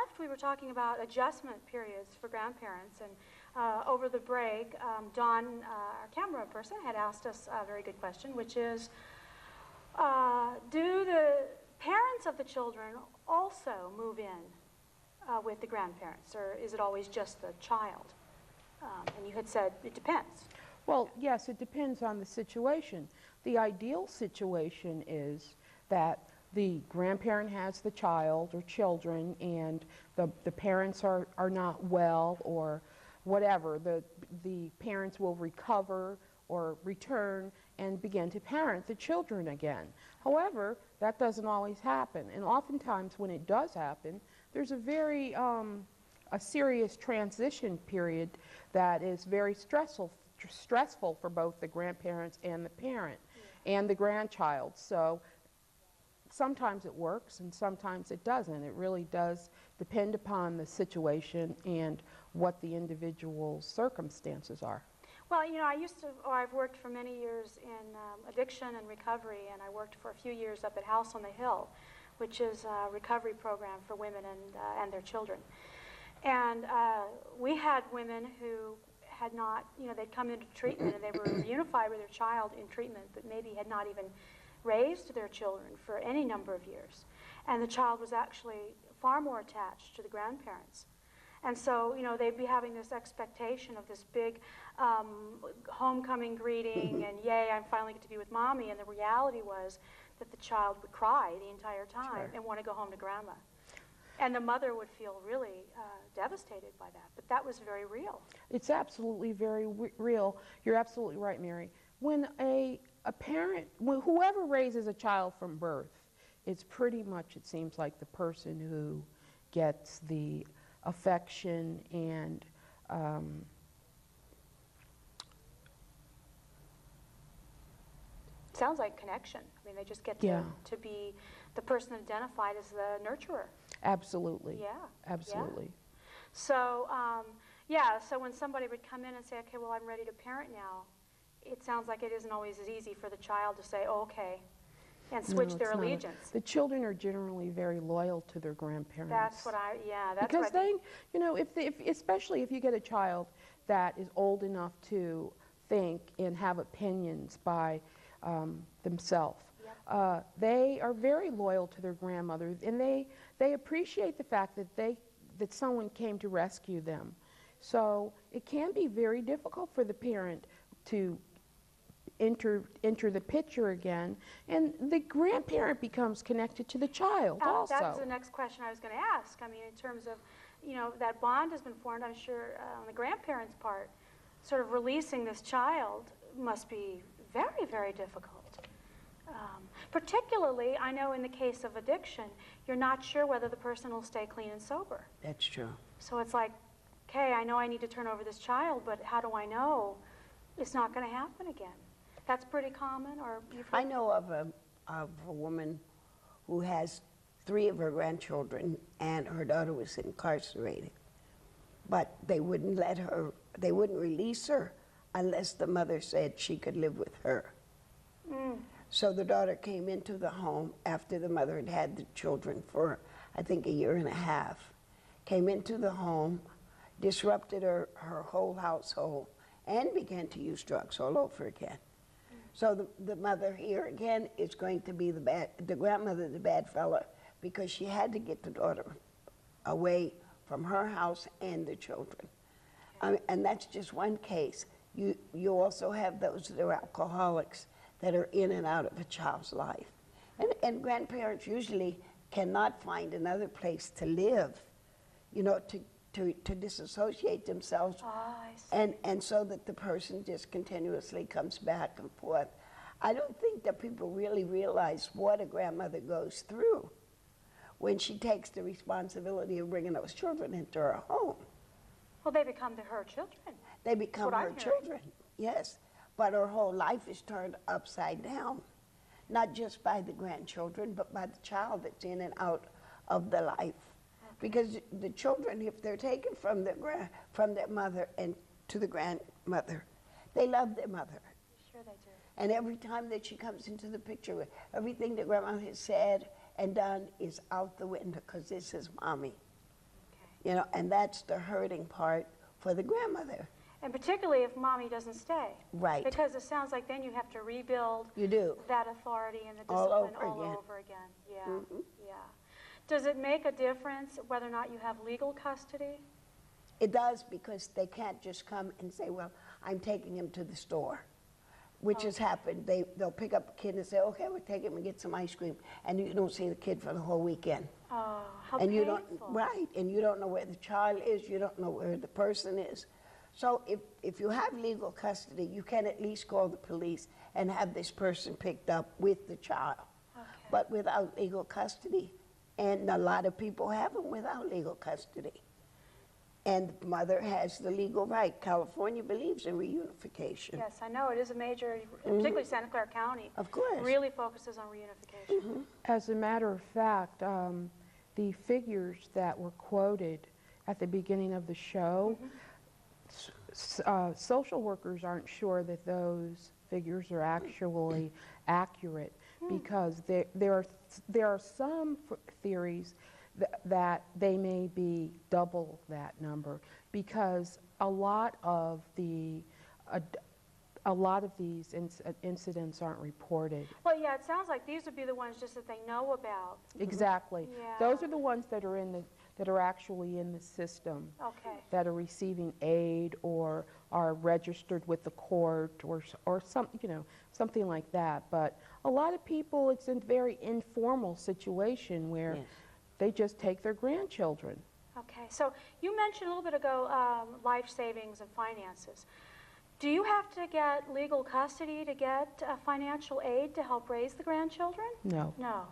left, we were talking about adjustment periods for grandparents, and over the break, Dawn, our camera person, had asked us a very good question, which is, do the parents of the children also move in with the grandparents, or is it always just the child? And you had said it depends. Well, yes, it depends on the situation. The ideal situation is that the grandparent has the child or children, and the parents are not well or whatever. The parents will recover or return and begin to parent the children again. However, that doesn't always happen, and oftentimes when it does happen, there's a very a serious transition period that is very stressful for both the grandparents and the parent and the grandchild. So sometimes it works and sometimes it doesn't. It really does depend upon the situation and what the individual circumstances are. Well, you know, I've worked for many years in addiction and recovery, and I worked for a few years up at House on the Hill, which is a recovery program for women and their children. And we had women who had not, you know, they'd come into treatment and they were unified with their child in treatment, but maybe had not even raised their children for any number of years. And the child was actually far more attached to the grandparents. And so, you know, they'd be having this expectation of this big homecoming greeting and, yay, I'm finally get to be with mommy. And the reality was that the child would cry the entire time and want to go home to grandma. And the mother would feel really devastated by that. But that was very real. It's absolutely very real. You're absolutely right, Mary. When a parent, whoever raises a child from birth, it's pretty much, it seems like, the person who gets the affection and sounds like connection. I mean, they just get to be the person identified as the nurturer. Absolutely. Yeah. Absolutely. Yeah. So, so when somebody would come in and say, okay, well, I'm ready to parent now, it sounds like it isn't always as easy for the child to say, oh, okay, and switch their allegiance. The children are generally very loyal to their grandparents. That's what that's because what they, you know, especially if you get a child that is old enough to think and have opinions by themselves, they are very loyal to their grandmother, and they appreciate the fact that someone came to rescue them. So it can be very difficult for the parent to enter the picture again, and the grandparent becomes connected to the child also. That's the next question I was going to ask. I mean, in terms of, you know, that bond has been formed, I'm sure on the grandparents' part, sort of releasing this child must be very, very difficult. Particularly, I know in the case of addiction, you're not sure whether the person will stay clean and sober. That's true. So it's like, okay, I know I need to turn over this child, but how do I know it's not going to happen again? That's pretty common, or you've heard? I know of a woman who has 3 of her grandchildren, and her daughter was incarcerated. But they wouldn't release her unless the mother said she could live with her. So the daughter came into the home after the mother had had the children for, I think, 1.5 years. Came into the home, disrupted her whole household, and began to use drugs all over again. So the mother here again is going to be the grandmother, the bad fella, because she had to get the daughter away from her house and the children. And that's just one case. You also have those that are alcoholics that are in and out of a child's life. And grandparents usually cannot find another place to live, you know, to disassociate themselves. And so that the person just continuously comes back and forth. I don't think that people really realize what a grandmother goes through when she takes the responsibility of bringing those children into her home. Well, they become her children. They become her children, yes. But her whole life is turned upside down, not just by the grandchildren, but by the child that's in and out of the life. Because the children, if they're taken from their mother and to the grandmother, they love their mother. Sure they do. And every time that she comes into the picture, everything that grandma has said and done is out the window, because this is mommy. You know, and that's the hurting part for the grandmother. And particularly if mommy doesn't stay. Right. Because it sounds like then you have to rebuild You do. that authority and the All discipline over again. over again. Yeah, Mhm. yeah. Does it make a difference whether or not you have legal custody? It does, because they can't just come and say, well, I'm taking him to the store, which has happened. They'll pick up a kid and say, okay, we'll take him and get some ice cream, and you don't see the kid for the whole weekend. Oh, how And you painful. don't, right, and you don't know where the child is, you don't know where the person is. So if you have legal custody, you can at least call the police and have this person picked up with the child. Okay. But without legal custody, and a lot of people have them without legal custody. And the mother has the legal right. California believes in reunification. Yes, I know. It is a major, particularly Santa Clara County. Of course. Really focuses on reunification. As a matter of fact, the figures that were quoted at the beginning of the show, social workers aren't sure that those figures are actually accurate, because there are some theories that they may be double that number, because a lot of these incidents aren't reported. Well, yeah, it sounds like these would be the ones just that they know about. Exactly. Yeah. Those are the ones that are actually in the system, Okay. that are receiving aid or are registered with the court or something like that. But a lot of people, it's a very informal situation where Yes. they just take their grandchildren. Okay. So you mentioned a little bit ago life savings and finances. Do you have to get legal custody to get financial aid to help raise the grandchildren? No. No.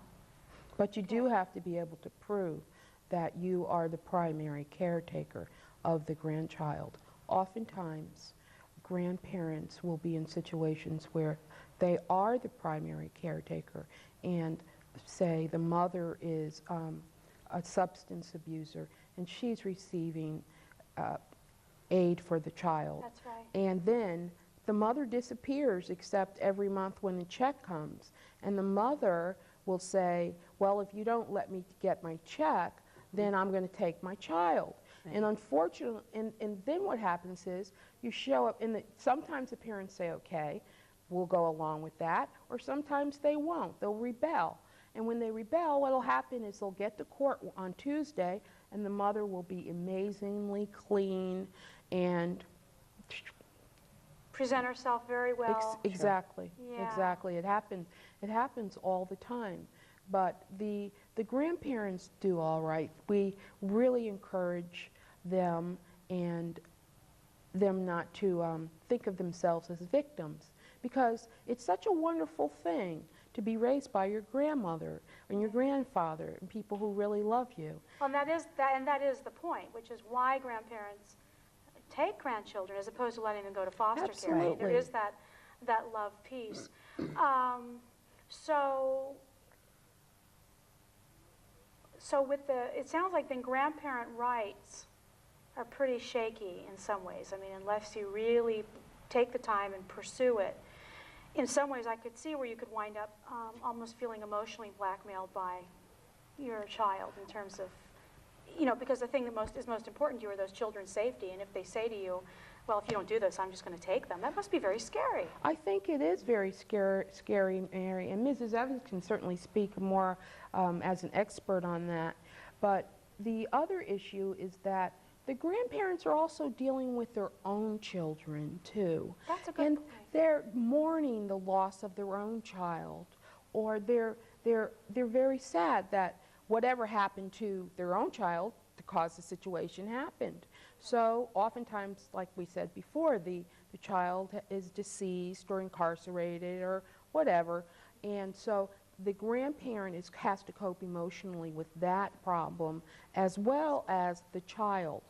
But you do have to be able to prove that you are the primary caretaker of the grandchild. Oftentimes, grandparents will be in situations where they are the primary caretaker, and say the mother is a substance abuser and she's receiving aid for the child. That's right. And then the mother disappears except every month when the check comes. And the mother will say, well, if you don't let me get my check, then I'm going to take my child. Right. And unfortunately, and then what happens is you show up, and sometimes the parents say, okay, we'll go along with that, or sometimes they won't. They'll rebel. And when they rebel, what will happen is they'll get to court on Tuesday, and the mother will be amazingly clean and Present herself very well. exactly, Yeah. exactly. It happens all the time. But the grandparents do all right. We really encourage them and them not to think of themselves as victims, because it's such a wonderful thing to be raised by your grandmother and your grandfather and people who really love you. Well, and that is the point, which is why grandparents take grandchildren as opposed to letting them go to foster care. I mean, there Absolutely. is that love piece. So it sounds like then grandparent rights are pretty shaky in some ways. I mean, unless you really take the time and pursue it. In some ways, I could see where you could wind up almost feeling emotionally blackmailed by your child in terms of, because the thing that is most important to you are those children's safety. And if they say to you, well, if you don't do this, I'm just going to take them, that must be very scary. I think it is very scary, Mary, and Mrs. Evans can certainly speak more as an expert on that. But the other issue is that the grandparents are also dealing with their own children, too. That's a good And point. they're mourning the loss of their own child, or they're very sad that whatever happened to their own child to cause the situation happened. So oftentimes, like we said before, the child is deceased or incarcerated or whatever, and so the grandparent has to cope emotionally with that problem as well as the child.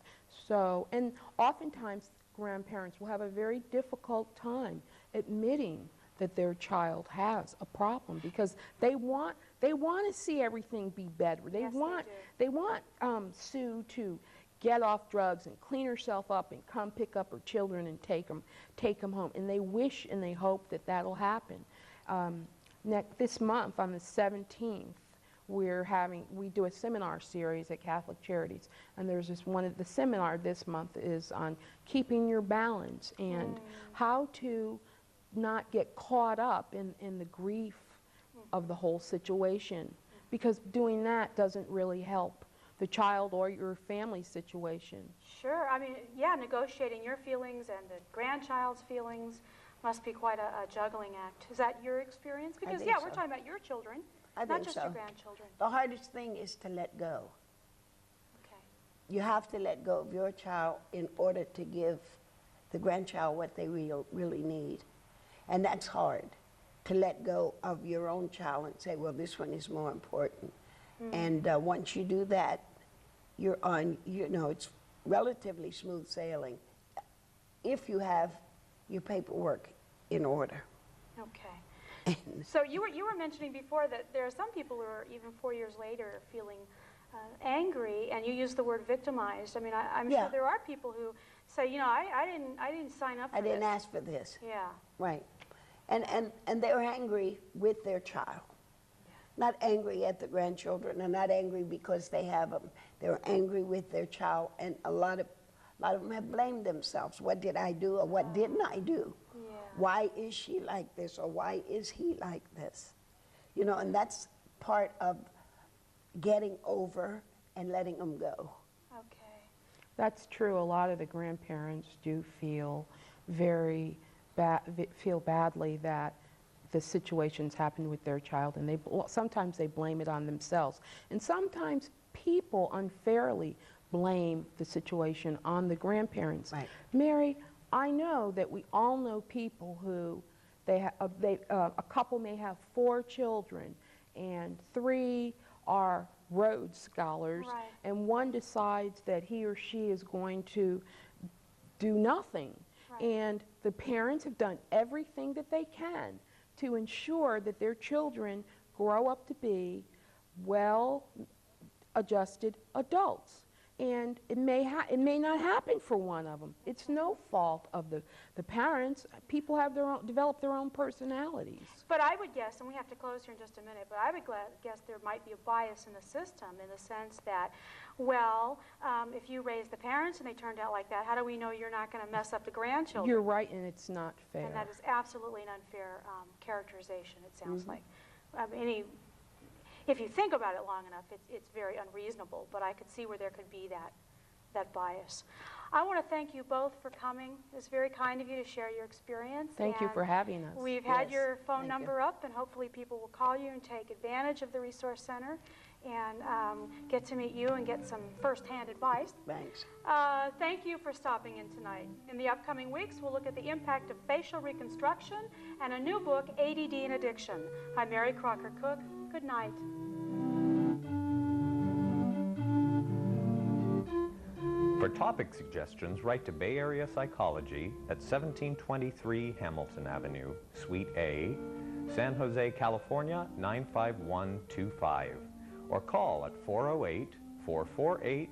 So, and oftentimes grandparents will have a very difficult time admitting that their child has a problem, because they want to see everything be better. Yes, They want Sue to get off drugs and clean herself up and come pick up her children and take them home. And they wish and they hope that that'll happen. This month, on the 17th, we do a seminar series at Catholic Charities, and there's the seminar this month is on keeping your balance and how to not get caught up in the grief of the whole situation, because doing that doesn't really help the child or your family situation. Sure. I mean, yeah, negotiating your feelings and the grandchild's feelings must be quite a juggling act. Is that your experience? Because, think yeah, we're so. talking about your children, I not think just so. your grandchildren. The hardest thing is to let go. Okay. You have to let go of your child in order to give the grandchild what they really need. And that's hard, to let go of your own child and say, well, this one is more important. And once you do that, you're on, it's relatively smooth sailing if you have your paperwork in order. Okay. So you were mentioning before that there are some people who are even 4 years later feeling angry, and you use the word victimized. I mean, I'm Yeah. sure there are people who say, I didn't sign up for I didn't this. ask for this. Yeah. Right. And they're angry with their child. Not angry at the grandchildren, and not angry because they have them. They're angry with their child, and a lot of them have blamed themselves. What did I do, or what didn't I do? Yeah. Why is she like this, or why is he like this? And that's part of getting over and letting them go. Okay. That's true. A lot of the grandparents do feel feel badly that the situations happened with their child, and sometimes they blame it on themselves. And sometimes people unfairly blame the situation on the grandparents. Right. Mary, I know that we all know people who, a couple may have 4 children, and 3 are Rhodes Scholars, Right. and one decides that he or she is going to do nothing. Right. And the parents have done everything that they can to ensure that their children grow up to be well-adjusted adults. And it may not happen for one of them. It's no fault of the parents. People have develop their own personalities. But I would guess, and we have to close here in just a minute, but I would guess there might be a bias in the system in the sense that, if you raise the parents and they turned out like that, how do we know you're not going to mess up the grandchildren? You're right, and it's not fair. And that is absolutely an unfair characterization, it sounds like. If you think about it long enough, it's very unreasonable, but I could see where there could be that bias. I want to thank you both for coming. It's very kind of you to share your experience. Thank you for having us. We've had Yes, your phone thank number up, and hopefully people will call you and take advantage of the Resource Center and get to meet you and get some first-hand advice. Thanks. Thank you for stopping in tonight. In the upcoming weeks, we'll look at the impact of facial reconstruction and a new book, ADD and Addiction. I'm Mary Crocker Cook. Good night. For topic suggestions, write to Bay Area Psychology at 1723 Hamilton Avenue, Suite A, San Jose, California 95125, or call at 408-448